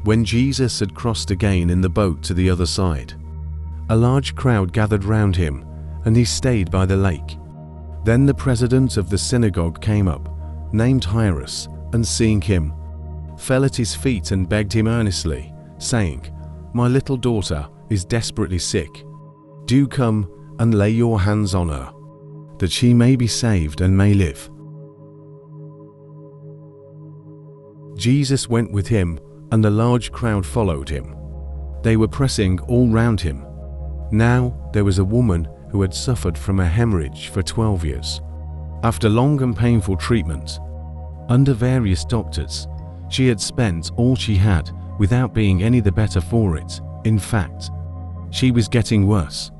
When Jesus had crossed again in the boat to the other side, a large crowd gathered round him, and he stayed by the lake. Then the president of the synagogue came up, named Jairus, and seeing him, fell at his feet and begged him earnestly, saying, "My little daughter is desperately sick. Do come and lay your hands on her, that she may be saved and may live." Jesus went with him, and a large crowd followed him. They were pressing all round him. Now there was a woman who had suffered from a hemorrhage for 12 years. After long and painful treatment, under various doctors, she had spent all she had without being any the better for it. In fact, she was getting worse.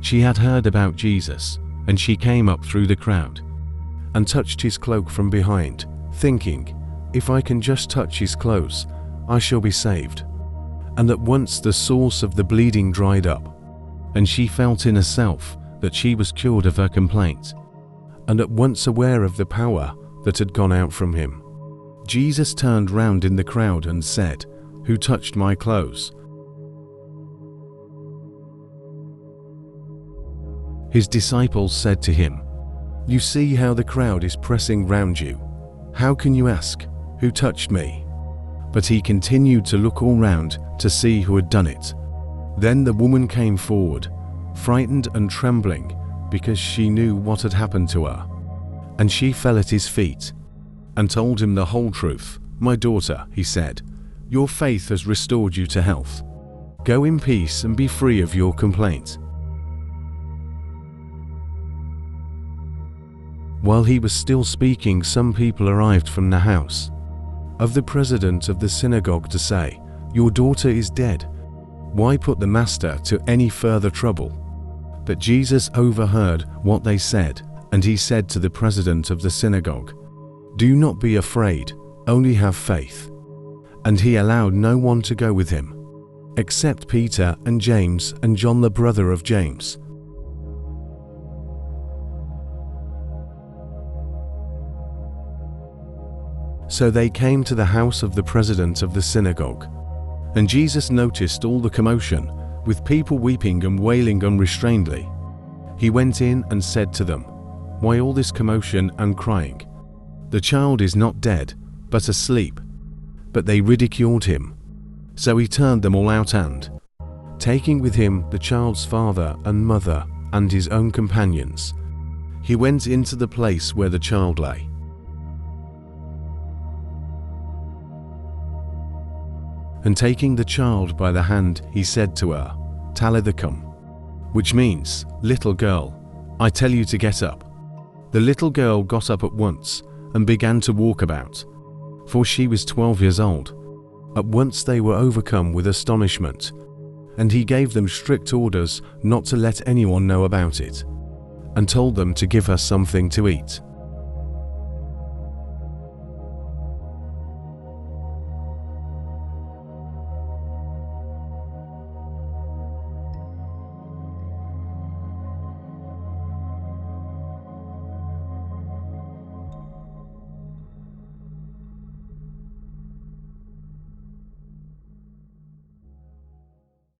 She had heard about Jesus, and she came up through the crowd and touched his cloak from behind, thinking, "If I can just touch his clothes, I shall be saved." And at once the source of the bleeding dried up, and she felt in herself that she was cured of her complaint, and at once aware of the power that had gone out from him. Jesus turned round in the crowd and said, "Who touched my clothes?" His disciples said to him, "You see how the crowd is pressing round you. How can you ask, 'Who touched me?'" But he continued to look all round to see who had done it. Then the woman came forward, frightened and trembling, because she knew what had happened to her. And she fell at his feet and told him the whole truth. "My daughter," he said, "your faith has restored you to health. Go in peace and be free of your complaint." While he was still speaking, some people arrived from the house of the president of the synagogue to say, "Your daughter is dead. Why put the master to any further trouble?" But Jesus overheard what they said, and he said to the president of the synagogue, "Do not be afraid, only have faith." And he allowed no one to go with him, except Peter and James and John the brother of James. So they came to the house of the president of the synagogue. And Jesus noticed all the commotion, with people weeping and wailing unrestrainedly. He went in and said to them, "Why all this commotion and crying? The child is not dead, but asleep." But they ridiculed him. So he turned them all out and, taking with him the child's father and mother and his own companions, he went into the place where the child lay. And taking the child by the hand, he said to her, "Talitha cum," which means, "Little girl, I tell you to get up." The little girl got up at once and began to walk about, for she was 12 years old. At once they were overcome with astonishment, and he gave them strict orders not to let anyone know about it, and told them to give her something to eat.